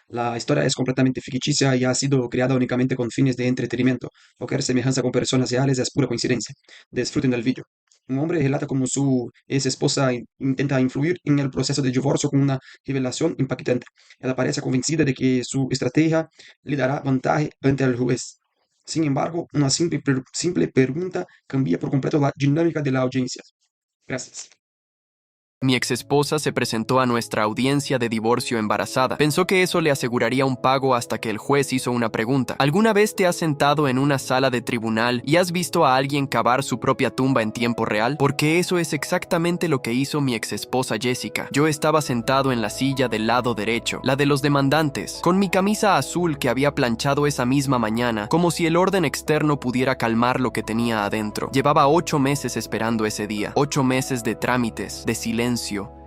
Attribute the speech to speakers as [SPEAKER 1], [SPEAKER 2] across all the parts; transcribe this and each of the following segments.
[SPEAKER 1] La historia es completamente ficticia y ha sido creada únicamente con fines de entretenimiento. Cualquier semejanza con personas reales es pura coincidencia. Disfruten del vídeo. Un hombre relata cómo su ex esposa intenta influir en el proceso de divorcio con una revelación impactante. Ella parece convencida de que su estrategia le dará ventaja ante el juez. Sin embargo, una simple pregunta cambia por completo la dinámica de la audiencia. Gracias.
[SPEAKER 2] Mi exesposa se presentó a nuestra audiencia de divorcio embarazada. Pensó que eso le aseguraría un pago hasta que el juez hizo una pregunta. ¿Alguna vez te has sentado en una sala de tribunal y has visto a alguien cavar su propia tumba en tiempo real? Porque eso es exactamente lo que hizo mi exesposa Jessica. Yo estaba sentado en la silla del lado derecho, la de los demandantes, con mi camisa azul que había planchado esa misma mañana, como si el orden externo pudiera calmar lo que tenía adentro. Llevaba 8 meses esperando ese día, 8 meses de trámites, de silencio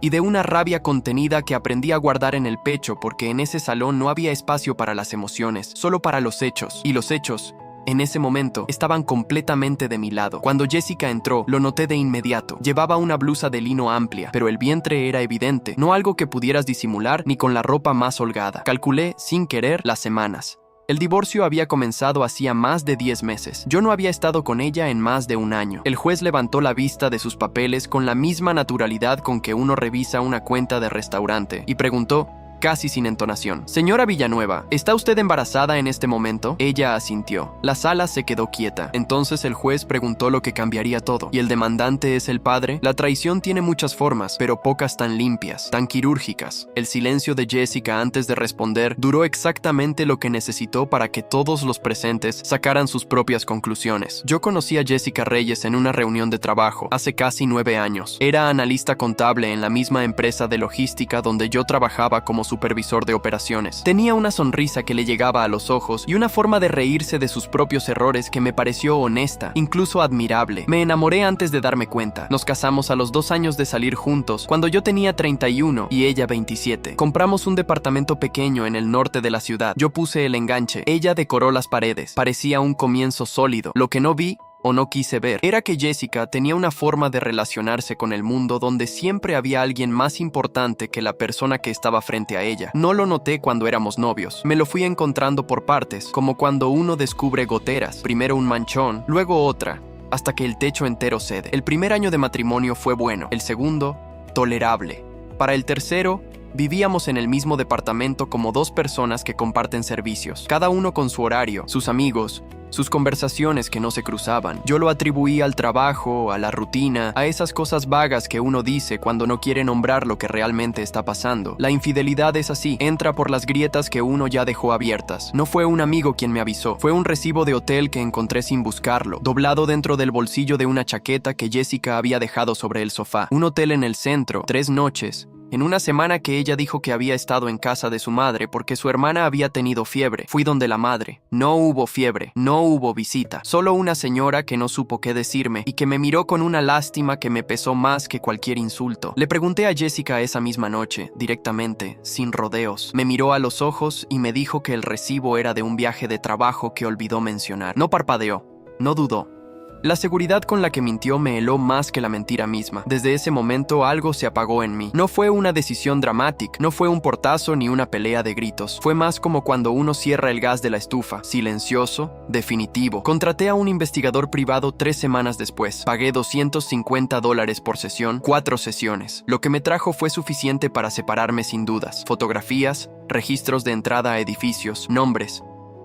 [SPEAKER 2] y de una rabia contenida que aprendí a guardar en el pecho porque en ese salón no había espacio para las emociones, solo para los hechos. Y los hechos, en ese momento, estaban completamente de mi lado. Cuando Jessica entró, lo noté de inmediato. Llevaba una blusa de lino amplia, pero el vientre era evidente, no algo que pudieras disimular ni con la ropa más holgada. Calculé, sin querer, las semanas. El divorcio había comenzado hacía más de 10 meses. Yo no había estado con ella en más de un año. El juez levantó la vista de sus papeles con la misma naturalidad con que uno revisa una cuenta de restaurante y preguntó, casi sin entonación: «Señora Villanueva, ¿está usted embarazada en este momento?» Ella asintió. La sala se quedó quieta. Entonces el juez preguntó lo que cambiaría todo. ¿Y el demandante es el padre? La traición tiene muchas formas, pero pocas tan limpias, tan quirúrgicas. El silencio de Jessica antes de responder duró exactamente lo que necesitó para que todos los presentes sacaran sus propias conclusiones. Yo conocí a Jessica Reyes en una reunión de trabajo hace casi 9 años. Era analista contable en la misma empresa de logística donde yo trabajaba como supervisor de operaciones. Tenía una sonrisa que le llegaba a los ojos y una forma de reírse de sus propios errores que me pareció honesta, incluso admirable. Me enamoré antes de darme cuenta. Nos casamos a los 2 años de salir juntos, cuando yo tenía 31 y ella 27. Compramos un departamento pequeño en el norte de la ciudad. Yo puse el enganche. Ella decoró las paredes. Parecía un comienzo sólido. Lo que no vi o no quise ver era que Jessica tenía una forma de relacionarse con el mundo donde siempre había alguien más importante que la persona que estaba frente a ella. No lo noté cuando éramos novios. Me lo fui encontrando por partes, como cuando uno descubre goteras. Primero un manchón, luego otra, hasta que el techo entero cede. El primer año de matrimonio fue bueno, el segundo, tolerable. Para el tercero, vivíamos en el mismo departamento como 2 personas que comparten servicios, cada uno con su horario, sus amigos, sus conversaciones que no se cruzaban. Yo lo atribuí al trabajo, a la rutina, a esas cosas vagas que uno dice cuando no quiere nombrar lo que realmente está pasando. La infidelidad es así, entra por las grietas que uno ya dejó abiertas. No fue un amigo quien me avisó, fue un recibo de hotel que encontré sin buscarlo, doblado dentro del bolsillo de una chaqueta que Jessica había dejado sobre el sofá. Un hotel en el centro, 3 noches. En una semana que ella dijo que había estado en casa de su madre porque su hermana había tenido fiebre. Fui donde la madre. No hubo fiebre, no hubo visita. Solo una señora que no supo qué decirme y que me miró con una lástima que me pesó más que cualquier insulto. Le pregunté a Jessica esa misma noche, directamente, sin rodeos. Me miró a los ojos y me dijo que el recibo era de un viaje de trabajo que olvidó mencionar. No parpadeó, no dudó. La seguridad con la que mintió me heló más que la mentira misma. Desde ese momento algo se apagó en mí. No fue una decisión dramática, no fue un portazo ni una pelea de gritos. Fue más como cuando uno cierra el gas de la estufa. Silencioso, definitivo. Contraté a un investigador privado 3 semanas después. Pagué $250 por sesión, 4 sesiones. Lo que me trajo fue suficiente para separarme sin dudas. Fotografías, registros de entrada a edificios, nombres.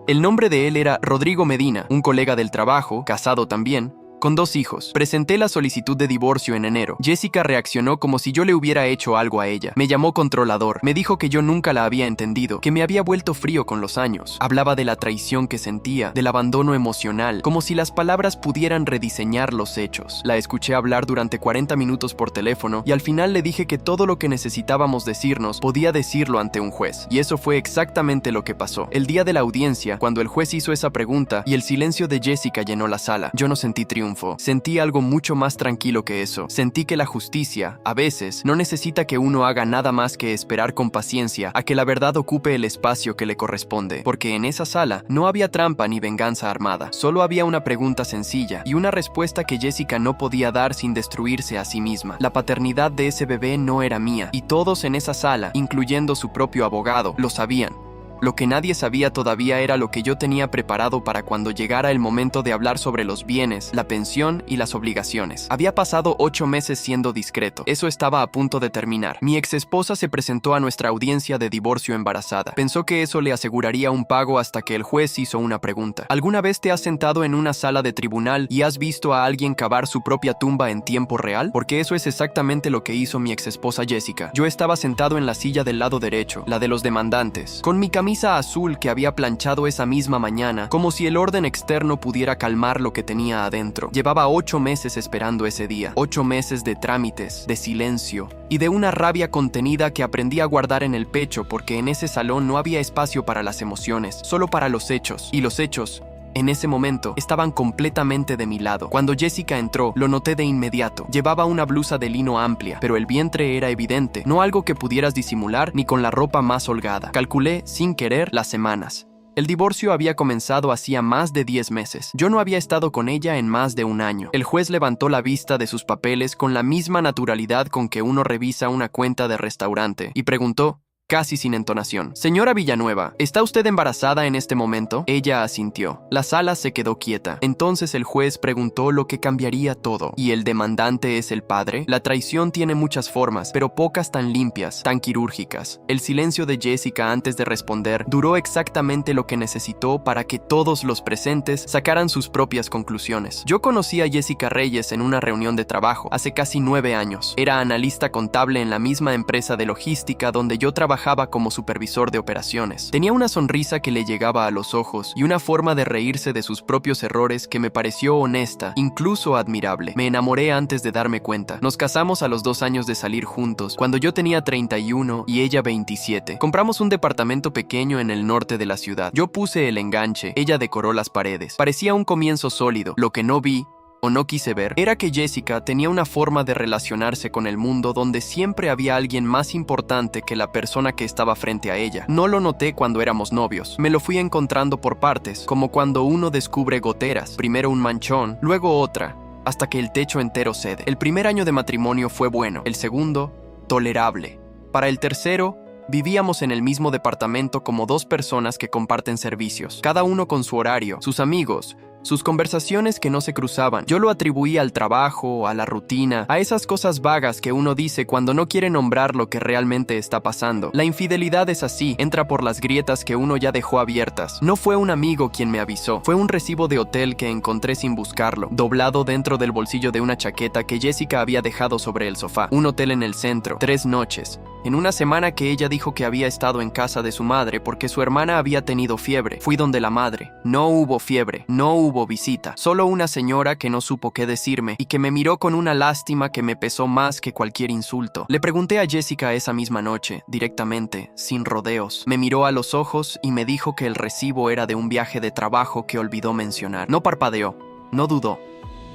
[SPEAKER 2] El nombre de él era Rodrigo Medina, un colega del trabajo, casado también, con 2 hijos. Presenté la solicitud de divorcio en enero. Jessica reaccionó como si yo le hubiera hecho algo a ella. Me llamó controlador. Me dijo que yo nunca la había entendido, que me había vuelto frío con los años. Hablaba de la traición que sentía, del abandono emocional, como si las palabras pudieran rediseñar los hechos. La escuché hablar durante 40 minutos por teléfono y al final le dije que todo lo que necesitábamos decirnos podía decirlo ante un juez. Y eso fue exactamente lo que pasó. El día de la audiencia, cuando el juez hizo esa pregunta y el silencio de Jessica llenó la sala, yo no sentí triunfo. triunfo. Sentí algo mucho más tranquilo que eso. Sentí que la justicia, a veces, no necesita que uno haga nada más que esperar con paciencia a que la verdad ocupe el espacio que le corresponde. Porque en esa sala no había trampa ni venganza armada. Solo había una pregunta sencilla y una respuesta que Jessica no podía dar sin destruirse a sí misma. La paternidad de ese bebé no era mía, y todos en esa sala, incluyendo su propio abogado, lo sabían. Lo que nadie sabía todavía era lo que yo tenía preparado para cuando llegara el momento de hablar sobre los bienes, la pensión y las obligaciones. Había pasado 8 meses siendo discreto. Eso estaba a punto de terminar. Mi exesposa se presentó a nuestra audiencia de divorcio embarazada. Pensó que eso le aseguraría un pago hasta que el juez hizo una pregunta. ¿Alguna vez te has sentado en una sala de tribunal y has visto a alguien cavar su propia tumba en tiempo real? Porque eso es exactamente lo que hizo mi exesposa Jessica. Yo estaba sentado en la silla del lado derecho, la de los demandantes, con mi camisa azul que había planchado esa misma mañana, como si el orden externo pudiera calmar lo que tenía adentro. Llevaba 8 meses esperando ese día, 8 meses de trámites, de silencio y de una rabia contenida que aprendí a guardar en el pecho, porque en ese salón no había espacio para las emociones, solo para los hechos. Y los hechos, en ese momento, estaban completamente de mi lado. Cuando Jessica entró, lo noté de inmediato. Llevaba una blusa de lino amplia, pero el vientre era evidente, no algo que pudieras disimular ni con la ropa más holgada. Calculé, sin querer, las semanas. El divorcio había comenzado hacía más de 10 meses. Yo no había estado con ella en más de un año. El juez levantó la vista de sus papeles con la misma naturalidad con que uno revisa una cuenta de restaurante y preguntó, casi sin entonación: «Señora Villanueva, ¿está usted embarazada en este momento?» Ella asintió. La sala se quedó quieta. Entonces el juez preguntó lo que cambiaría todo. ¿Y el demandante es el padre? La traición tiene muchas formas, pero pocas tan limpias, tan quirúrgicas. El silencio de Jessica antes de responder duró exactamente lo que necesitó para que todos los presentes sacaran sus propias conclusiones. Yo conocí a Jessica Reyes en una reunión de trabajo hace casi 9 años. Era analista contable en la misma empresa de logística donde yo trabajaba como supervisor de operaciones. Tenía una sonrisa que le llegaba a los ojos y una forma de reírse de sus propios errores que me pareció honesta, incluso admirable. Me enamoré antes de darme cuenta. Nos casamos a los 2 años de salir juntos, cuando yo tenía 31 y ella 27. Compramos un departamento pequeño en el norte de la ciudad. Yo puse el enganche, ella decoró las paredes. Parecía un comienzo sólido. Lo que no vi, o no quise ver, era que Jessica tenía una forma de relacionarse con el mundo donde siempre había alguien más importante que la persona que estaba frente a ella. No lo noté cuando éramos novios. Me lo fui encontrando por partes, como cuando uno descubre goteras. Primero un manchón, luego otra, hasta que el techo entero cede. El primer año de matrimonio fue bueno, el segundo, tolerable. Para el tercero, vivíamos en el mismo departamento como 2 personas que comparten servicios, cada uno con su horario, sus amigos, sus conversaciones que no se cruzaban. Yo lo atribuía al trabajo, a la rutina, a esas cosas vagas que uno dice cuando no quiere nombrar lo que realmente está pasando. La infidelidad es así, entra por las grietas que uno ya dejó abiertas. No fue un amigo quien me avisó, fue un recibo de hotel que encontré sin buscarlo, doblado dentro del bolsillo de una chaqueta que Jessica había dejado sobre el sofá. Un hotel en el centro, 3 noches. En una semana que ella dijo que había estado en casa de su madre porque su hermana había tenido fiebre. Fui donde la madre. No hubo fiebre, no hubo visita. Solo una señora que no supo qué decirme y que me miró con una lástima que me pesó más que cualquier insulto. Le pregunté a Jessica esa misma noche, directamente, sin rodeos. Me miró a los ojos y me dijo que el recibo era de un viaje de trabajo que olvidó mencionar. No parpadeó, no dudó.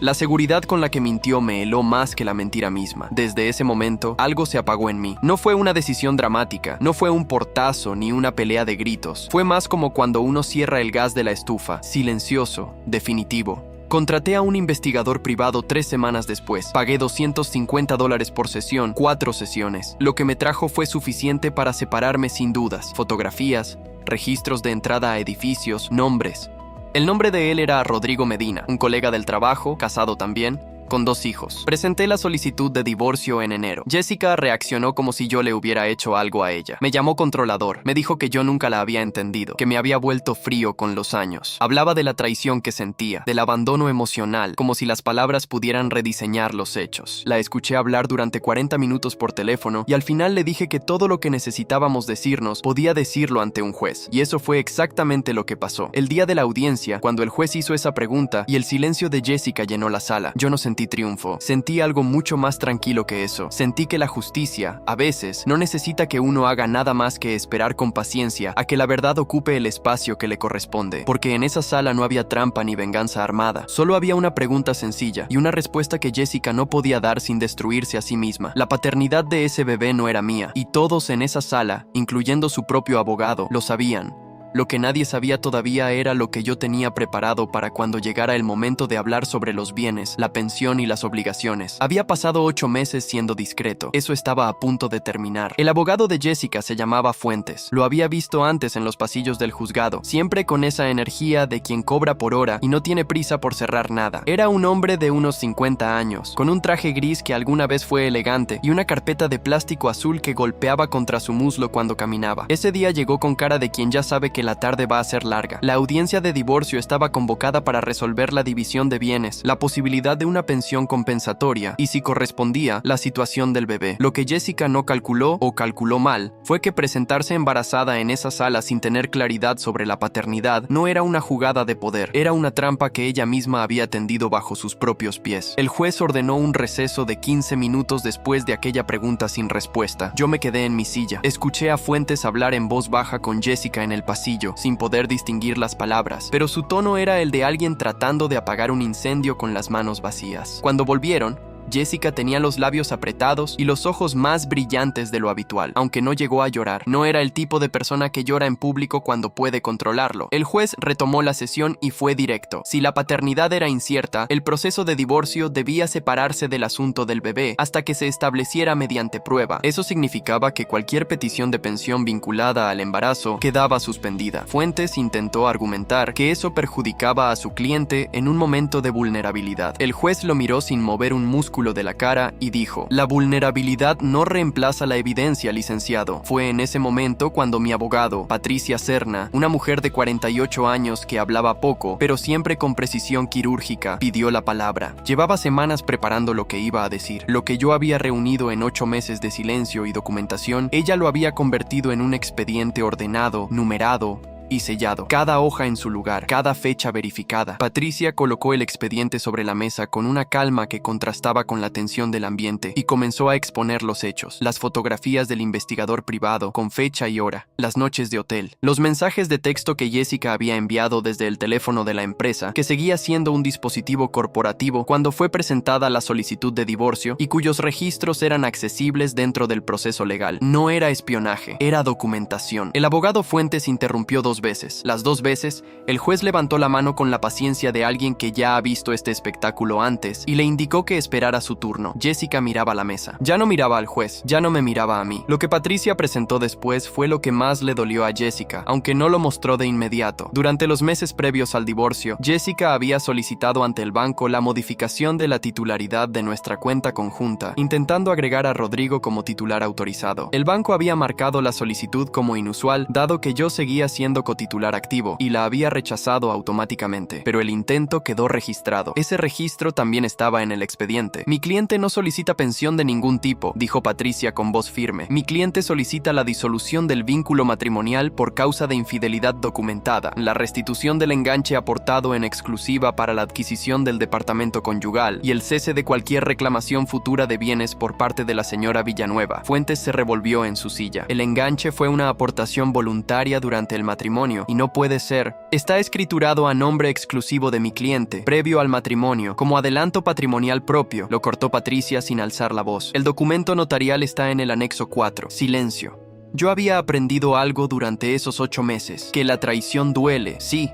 [SPEAKER 2] La seguridad con la que mintió me heló más que la mentira misma. Desde ese momento, algo se apagó en mí. No fue una decisión dramática, no fue un portazo ni una pelea de gritos. Fue más como cuando uno cierra el gas de la estufa, silencioso, definitivo. Contraté a un investigador privado 3 semanas después. Pagué $250 por sesión, 4 sesiones. Lo que me trajo fue suficiente para separarme sin dudas. Fotografías, registros de entrada a edificios, nombres. El nombre de él era Rodrigo Medina, un colega del trabajo, casado también, con 2 hijos. Presenté la solicitud de divorcio en enero. Jessica reaccionó como si yo le hubiera hecho algo a ella. Me llamó controlador. Me dijo que yo nunca la había entendido, que me había vuelto frío con los años. Hablaba de la traición que sentía, del abandono emocional, como si las palabras pudieran rediseñar los hechos. La escuché hablar durante 40 minutos por teléfono y al final le dije que todo lo que necesitábamos decirnos podía decirlo ante un juez. Y eso fue exactamente lo que pasó. El día de la audiencia, cuando el juez hizo esa pregunta y el silencio de Jessica llenó la sala, yo no sentí sentí triunfo. Sentí algo mucho más tranquilo que eso. Sentí que la justicia, a veces, no necesita que uno haga nada más que esperar con paciencia a que la verdad ocupe el espacio que le corresponde. Porque en esa sala no había trampa ni venganza armada. Solo había una pregunta sencilla y una respuesta que Jessica no podía dar sin destruirse a sí misma. La paternidad de ese bebé no era mía, y todos en esa sala, incluyendo su propio abogado, lo sabían. Lo que nadie sabía todavía era lo que yo tenía preparado para cuando llegara el momento de hablar sobre los bienes, la pensión y las obligaciones. Había pasado 8 meses siendo discreto. Eso estaba a punto de terminar. El abogado de Jessica se llamaba Fuentes. Lo había visto antes en los pasillos del juzgado, siempre con esa energía de quien cobra por hora y no tiene prisa por cerrar nada. Era un hombre de unos 50 años, con un traje gris que alguna vez fue elegante y una carpeta de plástico azul que golpeaba contra su muslo cuando caminaba. Ese día llegó con cara de quien ya sabe que la tarde va a ser larga. La audiencia de divorcio estaba convocada para resolver la división de bienes, la posibilidad de una pensión compensatoria y, si correspondía, la situación del bebé. Lo que Jessica no calculó, o calculó mal, fue que presentarse embarazada en esa sala sin tener claridad sobre la paternidad no era una jugada de poder, era una trampa que ella misma había tendido bajo sus propios pies. El juez ordenó un receso de 15 minutos después de aquella pregunta sin respuesta. Yo me quedé en mi silla. Escuché a Fuentes hablar en voz baja con Jessica en el pasillo, sin poder distinguir las palabras, pero su tono era el de alguien tratando de apagar un incendio con las manos vacías. Cuando volvieron, Jessica tenía los labios apretados y los ojos más brillantes de lo habitual, aunque no llegó a llorar. No era el tipo de persona que llora en público cuando puede controlarlo. El juez retomó la sesión y fue directo. Si la paternidad era incierta, el proceso de divorcio debía separarse del asunto del bebé hasta que se estableciera mediante prueba. Eso significaba que cualquier petición de pensión vinculada al embarazo quedaba suspendida. Fuentes intentó argumentar que eso perjudicaba a su cliente en un momento de vulnerabilidad. El juez lo miró sin mover un músculo de la cara y dijo: «La vulnerabilidad no reemplaza la evidencia, licenciado». Fue en ese momento cuando mi abogado, Patricia Serna, una mujer de 48 años que hablaba poco, pero siempre con precisión quirúrgica, pidió la palabra. Llevaba semanas preparando lo que iba a decir. Lo que yo había reunido en 8 meses de silencio y documentación, ella lo había convertido en un expediente ordenado, numerado y sellado, cada hoja en su lugar, cada fecha verificada. Patricia colocó el expediente sobre la mesa con una calma que contrastaba con la tensión del ambiente y comenzó a exponer los hechos, las fotografías del investigador privado con fecha y hora, las noches de hotel, los mensajes de texto que Jessica había enviado desde el teléfono de la empresa, que seguía siendo un dispositivo corporativo cuando fue presentada la solicitud de divorcio y cuyos registros eran accesibles dentro del proceso legal. No era espionaje, era documentación. El abogado Fuentes interrumpió 2 veces. Las 2 veces, el juez levantó la mano con la paciencia de alguien que ya ha visto este espectáculo antes y le indicó que esperara su turno. Jessica miraba la mesa. Ya no miraba al juez, ya no me miraba a mí. Lo que Patricia presentó después fue lo que más le dolió a Jessica, aunque no lo mostró de inmediato. Durante los meses previos al divorcio, Jessica había solicitado ante el banco la modificación de la titularidad de nuestra cuenta conjunta, intentando agregar a Rodrigo como titular autorizado. El banco había marcado la solicitud como inusual, dado que yo seguía siendo cotitular activo y la había rechazado automáticamente, pero el intento quedó registrado. Ese registro también estaba en el expediente. Mi cliente no solicita pensión de ningún tipo, dijo Patricia con voz firme. Mi cliente solicita la disolución del vínculo matrimonial por causa de infidelidad documentada, la restitución del enganche aportado en exclusiva para la adquisición del departamento conyugal y el cese de cualquier reclamación futura de bienes por parte de la señora Villanueva. Fuentes se revolvió en su silla. El enganche fue una aportación voluntaria durante el matrimonio y no puede ser. Está escriturado a nombre exclusivo de mi cliente, previo al matrimonio, como adelanto patrimonial propio, lo cortó Patricia sin alzar la voz. El documento notarial está en el anexo 4. Silencio. Yo había aprendido algo durante esos 8 meses, que la traición duele, sí,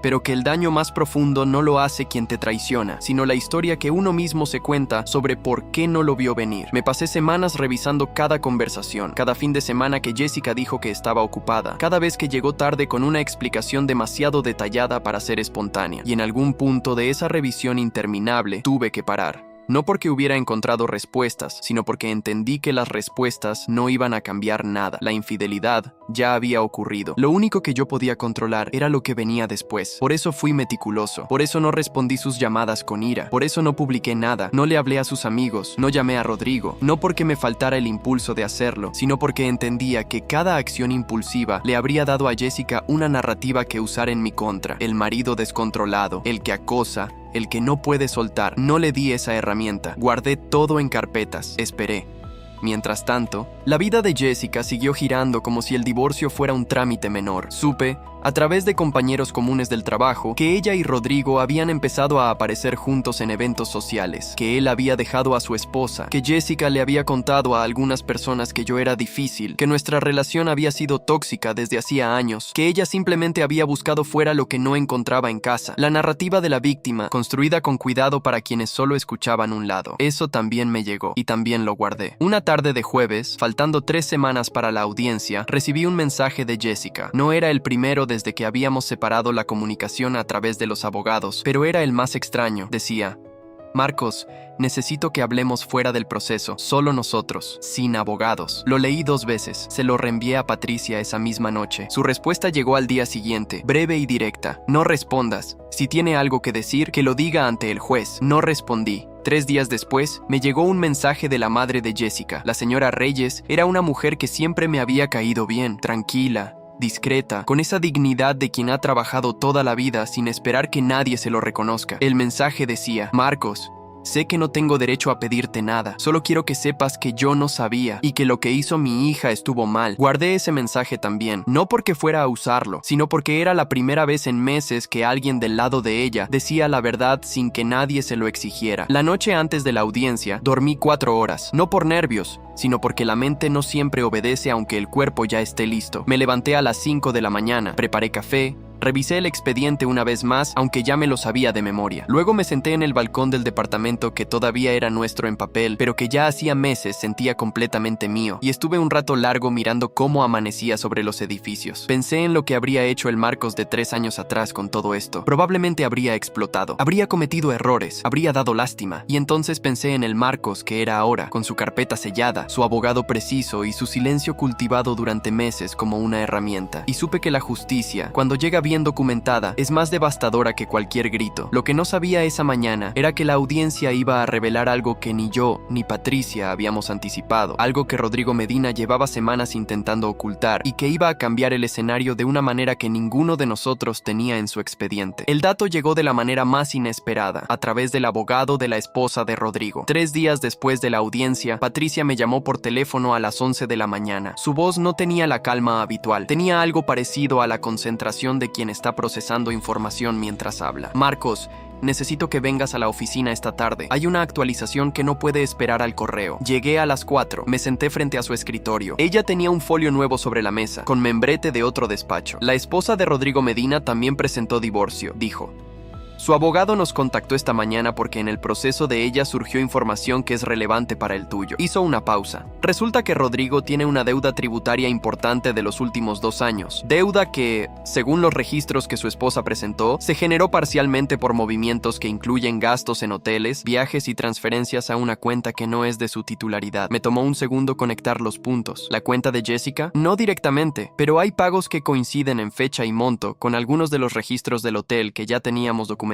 [SPEAKER 2] pero que el daño más profundo no lo hace quien te traiciona, sino la historia que uno mismo se cuenta sobre por qué no lo vio venir. Me pasé semanas revisando cada conversación, cada fin de semana que Jessica dijo que estaba ocupada, cada vez que llegó tarde con una explicación demasiado detallada para ser espontánea, y en algún punto de esa revisión interminable tuve que parar. No porque hubiera encontrado respuestas, sino porque entendí que las respuestas no iban a cambiar nada. La infidelidad ya había ocurrido. Lo único que yo podía controlar era lo que venía después. Por eso fui meticuloso. Por eso no respondí sus llamadas con ira. Por eso no publiqué nada. No le hablé a sus amigos. No llamé a Rodrigo. No porque me faltara el impulso de hacerlo, sino porque entendía que cada acción impulsiva le habría dado a Jessica una narrativa que usar en mi contra. El marido descontrolado, el que acosa, el que no puede soltar. No le di esa herramienta. Guardé todo en carpetas. Esperé. Mientras tanto, la vida de Jessica siguió girando como si el divorcio fuera un trámite menor. Supe, a través de compañeros comunes del trabajo, que ella y Rodrigo habían empezado a aparecer juntos en eventos sociales, que él había dejado a su esposa, que Jessica le había contado a algunas personas que yo era difícil, que nuestra relación había sido tóxica desde hacía años, que ella simplemente había buscado fuera lo que no encontraba en casa. La narrativa de la víctima, construida con cuidado para quienes solo escuchaban un lado. Eso también me llegó, y también lo guardé. Una tarde de jueves, faltando 3 semanas para la audiencia, recibí un mensaje de Jessica. No era el primero desde que habíamos separado la comunicación a través de los abogados, pero era el más extraño. Decía: Marcos, necesito que hablemos fuera del proceso, solo nosotros, sin abogados. Lo leí 2 veces, se lo reenvié a Patricia esa misma noche. Su respuesta llegó al día siguiente, breve y directa: no respondas. Si tiene algo que decir, que lo diga ante el juez. No respondí. 3 días después, me llegó un mensaje de la madre de Jessica. La señora Reyes era una mujer que siempre me había caído bien, tranquila, discreta, con esa dignidad de quien ha trabajado toda la vida sin esperar que nadie se lo reconozca. El mensaje decía: Marcos, sé que no tengo derecho a pedirte nada, solo quiero que sepas que yo no sabía y que lo que hizo mi hija estuvo mal. Guardé ese mensaje también, no porque fuera a usarlo, sino porque era la primera vez en meses que alguien del lado de ella decía la verdad sin que nadie se lo exigiera. La noche antes de la audiencia, dormí 4 horas, no por nervios, sino porque la mente no siempre obedece aunque el cuerpo ya esté listo. Me levanté a las 5 de la mañana, preparé café, revisé el expediente una vez más, aunque ya me lo sabía de memoria. Luego me senté en el balcón del departamento que todavía era nuestro en papel, pero que ya hacía meses sentía completamente mío, y estuve un rato largo mirando cómo amanecía sobre los edificios. Pensé en lo que habría hecho el Marcos de 3 años atrás con todo esto. Probablemente habría explotado, habría cometido errores, habría dado lástima, y entonces pensé en el Marcos que era ahora, con su carpeta sellada, su abogado preciso y su silencio cultivado durante meses como una herramienta. Y supe que la justicia, cuando llega bien documentada, es más devastadora que cualquier grito. Lo que no sabía esa mañana era que la audiencia iba a revelar algo que ni yo ni Patricia habíamos anticipado, algo que Rodrigo Medina llevaba semanas intentando ocultar y que iba a cambiar el escenario de una manera que ninguno de nosotros tenía en su expediente. El dato llegó de la manera más inesperada, a través del abogado de la esposa de Rodrigo. 3 días después de la audiencia, Patricia me llamó por teléfono a las 11 de la mañana. Su voz no tenía la calma habitual, tenía algo parecido a la concentración de quien está procesando información mientras habla. Marcos, necesito que vengas a la oficina esta tarde. Hay una actualización que no puede esperar al correo. Llegué a las 4. Me senté frente a su escritorio. Ella tenía un folio nuevo sobre la mesa, con membrete de otro despacho. La esposa de Rodrigo Medina también presentó divorcio, dijo. Su abogado nos contactó esta mañana porque en el proceso de ella surgió información que es relevante para el tuyo. Hizo una pausa. Resulta que Rodrigo tiene una deuda tributaria importante de los últimos 2 años. Deuda que, según los registros que su esposa presentó, se generó parcialmente por movimientos que incluyen gastos en hoteles, viajes y transferencias a una cuenta que no es de su titularidad. Me tomó un segundo conectar los puntos. ¿La cuenta de Jessica? No directamente, pero hay pagos que coinciden en fecha y monto con algunos de los registros del hotel que ya teníamos documentados.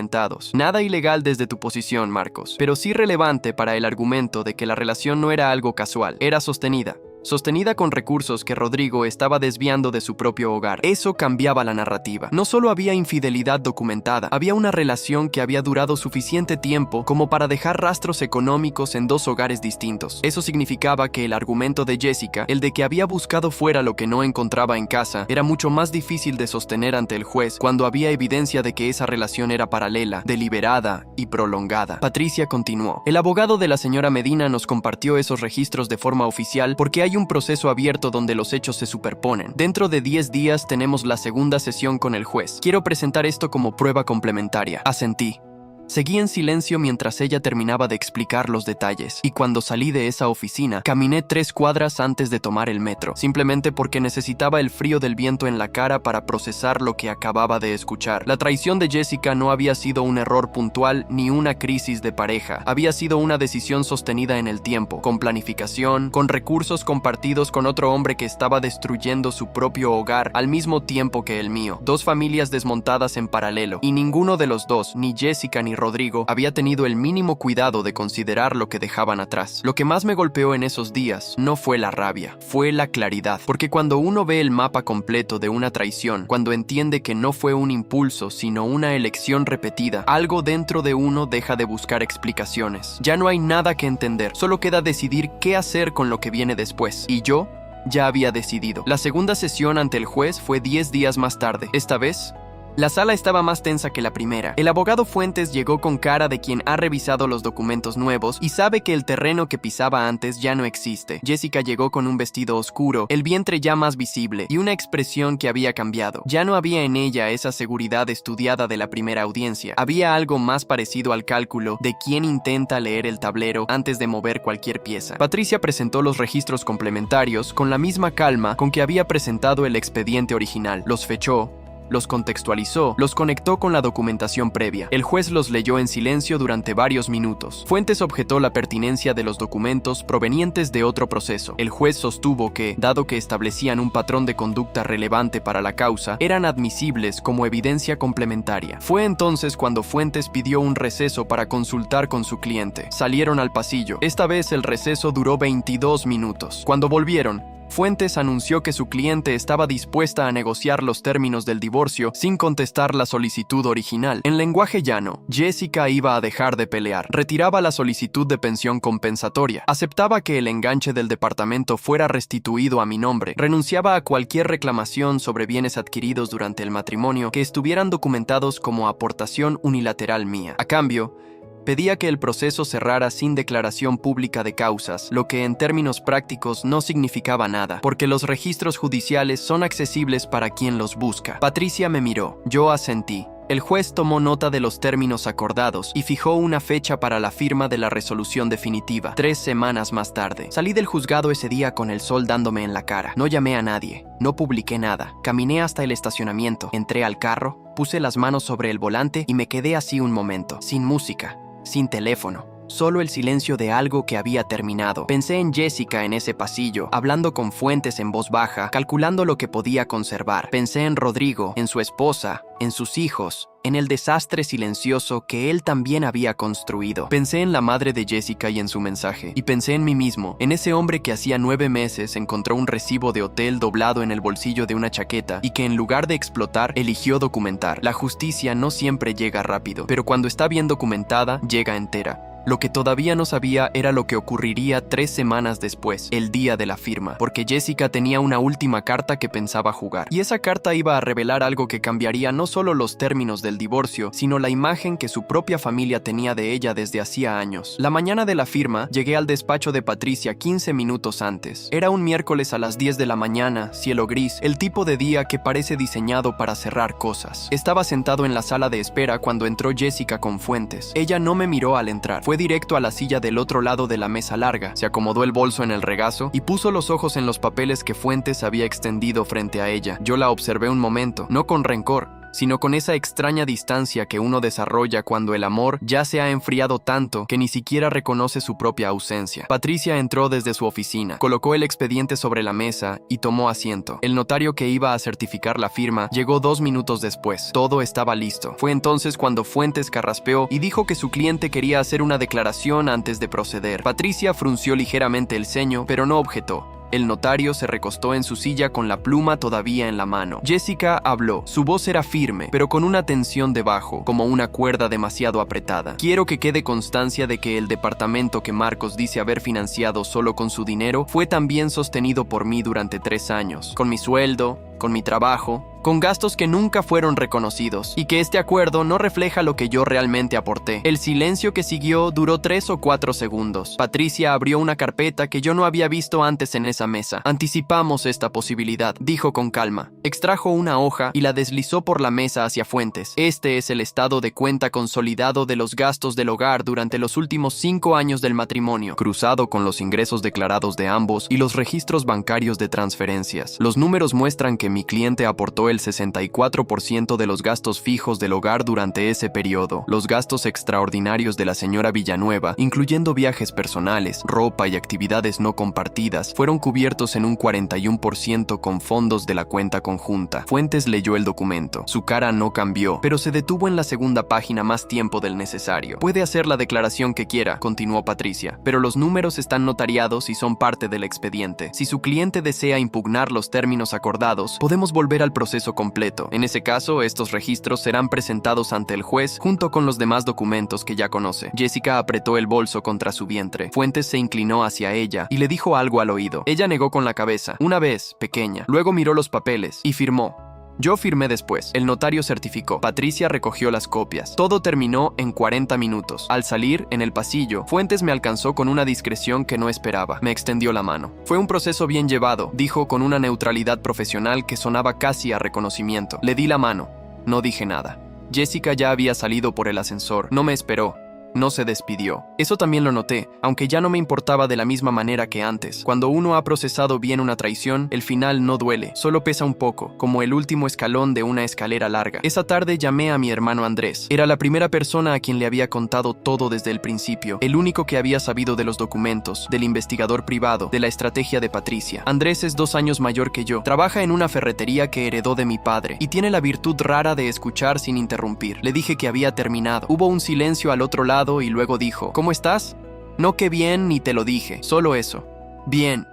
[SPEAKER 2] Nada ilegal desde tu posición, Marcos, pero sí relevante para el argumento de que la relación no era algo casual, era sostenida con recursos que Rodrigo estaba desviando de su propio hogar. Eso cambiaba la narrativa. No solo había infidelidad documentada, había una relación que había durado suficiente tiempo como para dejar rastros económicos en 2 hogares distintos. Eso significaba que el argumento de Jessica, el de que había buscado fuera lo que no encontraba en casa, era mucho más difícil de sostener ante el juez cuando había evidencia de que esa relación era paralela, deliberada y prolongada. Patricia continuó. El abogado de la señora Medina nos compartió esos registros de forma oficial porque hay un proceso abierto donde los hechos se superponen. Dentro de 10 días tenemos la segunda sesión con el juez. Quiero presentar esto como prueba complementaria. Asentí. Seguí en silencio mientras ella terminaba de explicar los detalles, y cuando salí de esa oficina, caminé 3 cuadras antes de tomar el metro, simplemente porque necesitaba el frío del viento en la cara para procesar lo que acababa de escuchar. La traición de Jessica no había sido un error puntual ni una crisis de pareja, había sido una decisión sostenida en el tiempo, con planificación, con recursos compartidos con otro hombre que estaba destruyendo su propio hogar al mismo tiempo que el mío. 2 familias desmontadas en paralelo, y ninguno de los dos, ni Jessica ni ni Rodrigo había tenido el mínimo cuidado de considerar lo que dejaban atrás. Lo que más me golpeó en esos días no fue la rabia, fue la claridad. Porque cuando uno ve el mapa completo de una traición, cuando entiende que no fue un impulso, sino una elección repetida, algo dentro de uno deja de buscar explicaciones. Ya no hay nada que entender, solo queda decidir qué hacer con lo que viene después. Y yo ya había decidido. La segunda sesión ante el juez fue 10 días más tarde. Esta vez, la sala estaba más tensa que la primera. El abogado Fuentes llegó con cara de quien ha revisado los documentos nuevos y sabe que el terreno que pisaba antes ya no existe. Jessica llegó con un vestido oscuro, el vientre ya más visible y una expresión que había cambiado. Ya no había en ella esa seguridad estudiada de la primera audiencia. Había algo más parecido al cálculo de quien intenta leer el tablero antes de mover cualquier pieza. Patricia presentó los registros complementarios con la misma calma con que había presentado el expediente original. Los fechó, los contextualizó, los conectó con la documentación previa. El juez los leyó en silencio durante varios minutos. Fuentes objetó la pertinencia de los documentos provenientes de otro proceso. El juez sostuvo que, dado que establecían un patrón de conducta relevante para la causa, eran admisibles como evidencia complementaria. Fue entonces cuando Fuentes pidió un receso para consultar con su cliente. Salieron al pasillo. Esta vez el receso duró 22 minutos. Cuando volvieron, Fuentes anunció que su cliente estaba dispuesta a negociar los términos del divorcio sin contestar la solicitud original. En lenguaje llano, Jessica iba a dejar de pelear. Retiraba la solicitud de pensión compensatoria. Aceptaba que el enganche del departamento fuera restituido a mi nombre. Renunciaba a cualquier reclamación sobre bienes adquiridos durante el matrimonio que estuvieran documentados como aportación unilateral mía. A cambio, pedía que el proceso cerrara sin declaración pública de causas, lo que en términos prácticos no significaba nada, porque los registros judiciales son accesibles para quien los busca. Patricia me miró. Yo asentí. El juez tomó nota de los términos acordados y fijó una fecha para la firma de la resolución definitiva, 3 semanas más tarde. Salí del juzgado ese día con el sol dándome en la cara. No llamé a nadie, no publiqué nada. Caminé hasta el estacionamiento, entré al carro, puse las manos sobre el volante y me quedé así un momento, sin música, sin teléfono. Solo el silencio de algo que había terminado. Pensé en Jessica en ese pasillo, hablando con Fuentes en voz baja, calculando lo que podía conservar. Pensé en Rodrigo, en su esposa, en sus hijos, en el desastre silencioso que él también había construido. Pensé en la madre de Jessica y en su mensaje. Y pensé en mí mismo, en ese hombre que hacía 9 meses encontró un recibo de hotel doblado en el bolsillo de una chaqueta y que en lugar de explotar, eligió documentar. La justicia no siempre llega rápido, pero cuando está bien documentada, llega entera. Lo que todavía no sabía era lo que ocurriría 3 semanas después, el día de la firma, porque Jessica tenía una última carta que pensaba jugar. Y esa carta iba a revelar algo que cambiaría no solo los términos del divorcio, sino la imagen que su propia familia tenía de ella desde hacía años. La mañana de la firma, llegué al despacho de Patricia 15 minutos antes. Era un miércoles a las 10 de la mañana, cielo gris, el tipo de día que parece diseñado para cerrar cosas. Estaba sentado en la sala de espera cuando entró Jessica con Fuentes. Ella no me miró al entrar. Fue directo a la silla del otro lado de la mesa larga, se acomodó el bolso en el regazo y puso los ojos en los papeles que Fuentes había extendido frente a ella. Yo la observé un momento, no con rencor, sino con esa extraña distancia que uno desarrolla cuando el amor ya se ha enfriado tanto que ni siquiera reconoce su propia ausencia. Patricia entró desde su oficina, colocó el expediente sobre la mesa y tomó asiento. El notario que iba a certificar la firma llegó 2 minutos después. Todo estaba listo. Fue entonces cuando Fuentes carraspeó y dijo que su cliente quería hacer una declaración antes de proceder. Patricia frunció ligeramente el ceño, pero no objetó. El notario se recostó en su silla con la pluma todavía en la mano. Jessica habló. Su voz era firme, pero con una tensión debajo, como una cuerda demasiado apretada. Quiero que quede constancia de que el departamento que Marcos dice haber financiado solo con su dinero fue también sostenido por mí durante 3 años. Con mi sueldo, con mi trabajo, con gastos que nunca fueron reconocidos, y que este acuerdo no refleja lo que yo realmente aporté. El silencio que siguió duró 3 o 4 segundos. Patricia abrió una carpeta que yo no había visto antes en esa mesa. Anticipamos esta posibilidad, dijo con calma. Extrajo una hoja y la deslizó por la mesa hacia Fuentes. Este es el estado de cuenta consolidado de los gastos del hogar durante los últimos 5 años del matrimonio, cruzado con los ingresos declarados de ambos y los registros bancarios de transferencias. Los números muestran que mi cliente aportó el el 64% de los gastos fijos del hogar durante ese periodo. Los gastos extraordinarios de la señora Villanueva, incluyendo viajes personales, ropa y actividades no compartidas, fueron cubiertos en un 41% con fondos de la cuenta conjunta. Fuentes leyó el documento. Su cara no cambió, pero se detuvo en la segunda página más tiempo del necesario. Puede hacer la declaración que quiera, continuó Patricia, pero los números están notariados y son parte del expediente. Si su cliente desea impugnar los términos acordados, podemos volver al proceso completo. En ese caso, estos registros serán presentados ante el juez junto con los demás documentos que ya conoce. Jessica apretó el bolso contra su vientre. Fuentes se inclinó hacia ella y le dijo algo al oído. Ella negó con la cabeza, una vez, pequeña. Luego miró los papeles y firmó. Yo firmé después. El notario certificó. Patricia recogió las copias. Todo terminó en 40 minutos. Al salir, en el pasillo, Fuentes me alcanzó con una discreción que no esperaba. Me extendió la mano. Fue un proceso bien llevado, dijo con una neutralidad profesional que sonaba casi a reconocimiento. Le di la mano. No dije nada. Jessica ya había salido por el ascensor. No me esperó. No se despidió. Eso también lo noté, aunque ya no me importaba de la misma manera que antes. Cuando uno ha procesado bien una traición, el final no duele, solo pesa un poco, como el último escalón de una escalera larga. Esa tarde llamé a mi hermano Andrés. Era la primera persona a quien le había contado todo desde el principio, el único que había sabido de los documentos, del investigador privado, de la estrategia de Patricia. Andrés es 2 años mayor que yo, trabaja en una ferretería que heredó de mi padre, y tiene la virtud rara de escuchar sin interrumpir. Le dije que había terminado. Hubo un silencio al otro lado y luego dijo, ¿cómo estás? No, que bien, ni te lo dije, solo eso. Bien,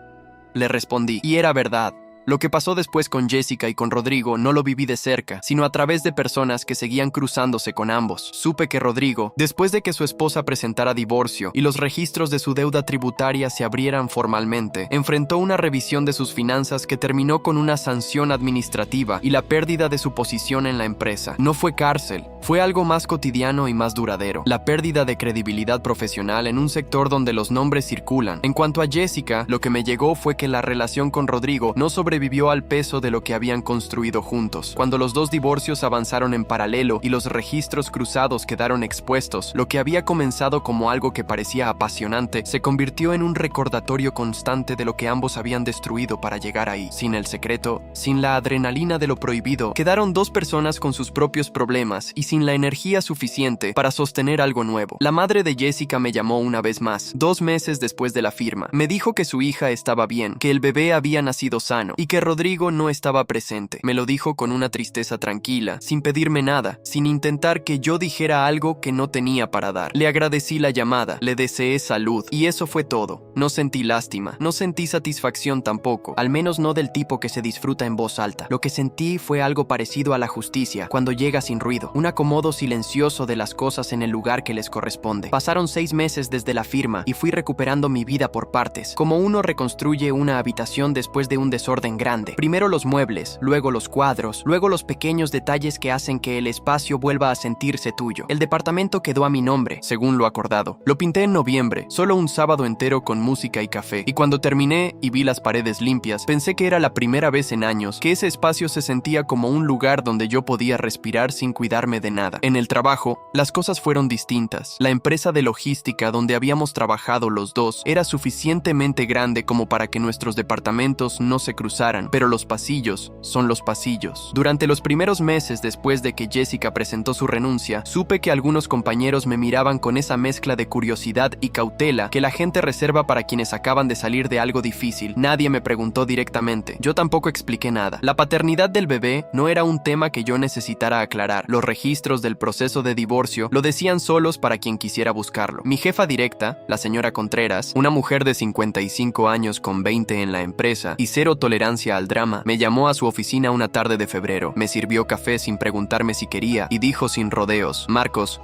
[SPEAKER 2] le respondí, y era verdad. Lo que pasó después con Jessica y con Rodrigo no lo viví de cerca, sino a través de personas que seguían cruzándose con ambos. Supe que Rodrigo, después de que su esposa presentara divorcio y los registros de su deuda tributaria se abrieran formalmente, enfrentó una revisión de sus finanzas que terminó con una sanción administrativa y la pérdida de su posición en la empresa. No fue cárcel, fue algo más cotidiano y más duradero. La pérdida de credibilidad profesional en un sector donde los nombres circulan. En cuanto a Jessica, lo que me llegó fue que la relación con Rodrigo no sobrevivió al peso de lo que habían construido juntos. Cuando los 2 divorcios avanzaron en paralelo y los registros cruzados quedaron expuestos, lo que había comenzado como algo que parecía apasionante se convirtió en un recordatorio constante de lo que ambos habían destruido para llegar ahí. Sin el secreto, sin la adrenalina de lo prohibido, quedaron 2 personas con sus propios problemas y sin la energía suficiente para sostener algo nuevo. La madre de Jessica me llamó una vez más, 2 meses después de la firma. Me dijo que su hija estaba bien, que el bebé había nacido sano y que Rodrigo no estaba presente. Me lo dijo con una tristeza tranquila, sin pedirme nada, sin intentar que yo dijera algo que no tenía para dar. Le agradecí la llamada, le deseé salud y eso fue todo. No sentí lástima, no sentí satisfacción tampoco, al menos no del tipo que se disfruta en voz alta. Lo que sentí fue algo parecido a la justicia, cuando llega sin ruido, un acomodo silencioso de las cosas en el lugar que les corresponde. Pasaron 6 meses desde la firma y fui recuperando mi vida por partes, como uno reconstruye una habitación después de un desorden grande. Primero los muebles, luego los cuadros, luego los pequeños detalles que hacen que el espacio vuelva a sentirse tuyo. El departamento quedó a mi nombre, según lo acordado. Lo pinté en noviembre, solo un sábado entero con música y café, y cuando terminé y vi las paredes limpias, pensé que era la primera vez en años que ese espacio se sentía como un lugar donde yo podía respirar sin cuidarme de nada. En el trabajo, las cosas fueron distintas. La empresa de logística donde habíamos trabajado los 2 era suficientemente grande como para que nuestros departamentos no se cruzaran, pero los pasillos son los pasillos. Durante los primeros meses después de que Jessica presentó su renuncia, supe que algunos compañeros me miraban con esa mezcla de curiosidad y cautela que la gente reserva para quienes acaban de salir de algo difícil. Nadie me preguntó directamente. Yo tampoco expliqué nada. La paternidad del bebé no era un tema que yo necesitara aclarar. Los registros del proceso de divorcio lo decían solos para quien quisiera buscarlo. Mi jefa directa, la señora Contreras, una mujer de 55 años con 20 en la empresa y cero tolerancia al drama, me llamó a su oficina una tarde de febrero. Me sirvió café sin preguntarme si quería y dijo sin rodeos: Marcos,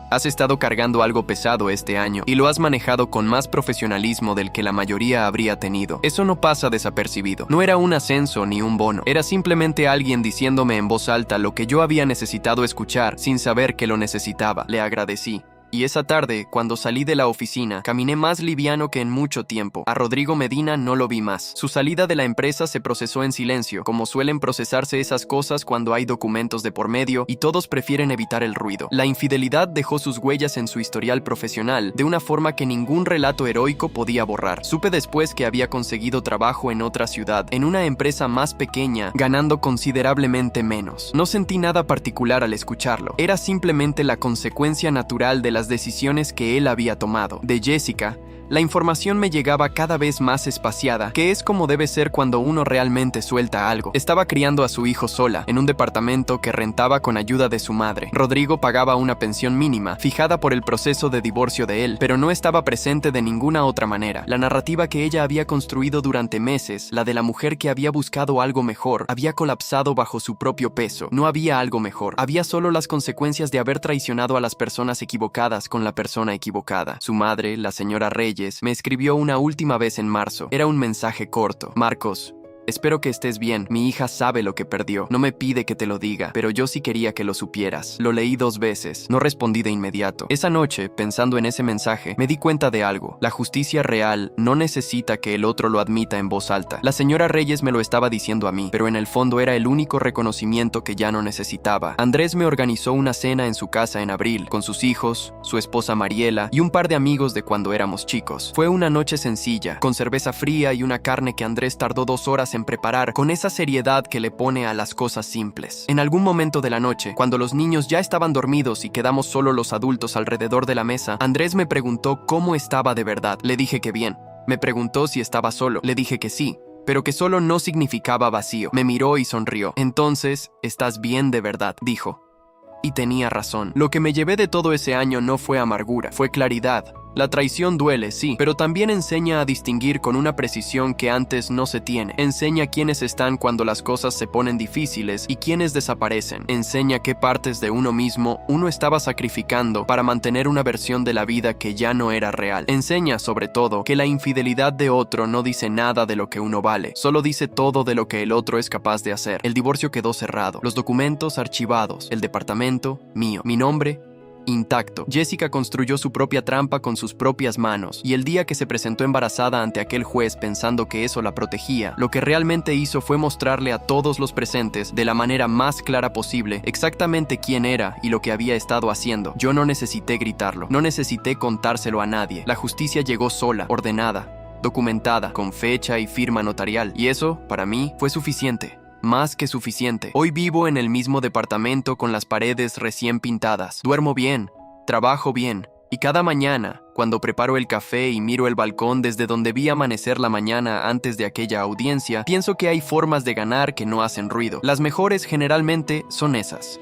[SPEAKER 2] has estado cargando algo pesado este año y lo has manejado con más profesionalismo del que la mayoría habría tenido. Eso no pasa desapercibido. No era un ascenso ni un bono. Era simplemente alguien diciéndome en voz alta lo que yo había necesitado escuchar sin saber que lo necesitaba. Le agradecí. Y esa tarde, cuando salí de la oficina, caminé más liviano que en mucho tiempo. A Rodrigo Medina no lo vi más. Su salida de la empresa se procesó en silencio, como suelen procesarse esas cosas cuando hay documentos de por medio y todos prefieren evitar el ruido. La infidelidad dejó sus huellas en su historial profesional de una forma que ningún relato heroico podía borrar. Supe después que había conseguido trabajo en otra ciudad, en una empresa más pequeña, ganando considerablemente menos. No sentí nada particular al escucharlo. Era simplemente la consecuencia natural de las decisiones que él había tomado. De Jessica, la información me llegaba cada vez más espaciada, que es como debe ser cuando uno realmente suelta algo. Estaba criando a su hijo sola, en un departamento que rentaba con ayuda de su madre. Rodrigo pagaba una pensión mínima, fijada por el proceso de divorcio de él, pero no estaba presente de ninguna otra manera. La narrativa que ella había construido durante meses, la de la mujer que había buscado algo mejor, había colapsado bajo su propio peso. No había algo mejor. Había solo las consecuencias de haber traicionado a las personas equivocadas con la persona equivocada. Su madre, la señora Reyes, me escribió una última vez en marzo. Era un mensaje corto. Marcos, espero que estés bien. Mi hija sabe lo que perdió. No me pide que te lo diga, pero yo sí quería que lo supieras. Lo leí 2 veces. No respondí de inmediato. Esa noche, pensando en ese mensaje, me di cuenta de algo. La justicia real no necesita que el otro lo admita en voz alta. La señora Reyes me lo estaba diciendo a mí, pero en el fondo era el único reconocimiento que ya no necesitaba. Andrés me organizó una cena en su casa en abril, con sus hijos, su esposa Mariela y un par de amigos de cuando éramos chicos. Fue una noche sencilla, con cerveza fría y una carne que Andrés tardó 2 horas en preparar, con esa seriedad que le pone a las cosas simples. En algún momento de la noche, cuando los niños ya estaban dormidos y quedamos solo los adultos alrededor de la mesa, Andrés me preguntó cómo estaba de verdad. Le dije que bien. Me preguntó si estaba solo. Le dije que sí, pero que solo no significaba vacío. Me miró y sonrió. Entonces, ¿estás bien de verdad?, dijo. Y tenía razón. Lo que me llevé de todo ese año no fue amargura, fue claridad. La traición duele, sí, pero también enseña a distinguir con una precisión que antes no se tiene. Enseña quiénes están cuando las cosas se ponen difíciles y quiénes desaparecen. Enseña qué partes de uno mismo uno estaba sacrificando para mantener una versión de la vida que ya no era real. Enseña, sobre todo, que la infidelidad de otro no dice nada de lo que uno vale, solo dice todo de lo que el otro es capaz de hacer. El divorcio quedó cerrado, los documentos archivados, el departamento mío, mi nombre intacto. Jessica construyó su propia trampa con sus propias manos, y el día que se presentó embarazada ante aquel juez pensando que eso la protegía, lo que realmente hizo fue mostrarle a todos los presentes, de la manera más clara posible, exactamente quién era y lo que había estado haciendo. Yo no necesité gritarlo, no necesité contárselo a nadie. La justicia llegó sola, ordenada, documentada, con fecha y firma notarial, y eso, para mí, fue suficiente. Más que suficiente. Hoy vivo en el mismo departamento con las paredes recién pintadas. Duermo bien, trabajo bien, y cada mañana, cuando preparo el café y miro el balcón desde donde vi amanecer la mañana antes de aquella audiencia, pienso que hay formas de ganar que no hacen ruido. Las mejores generalmente son esas.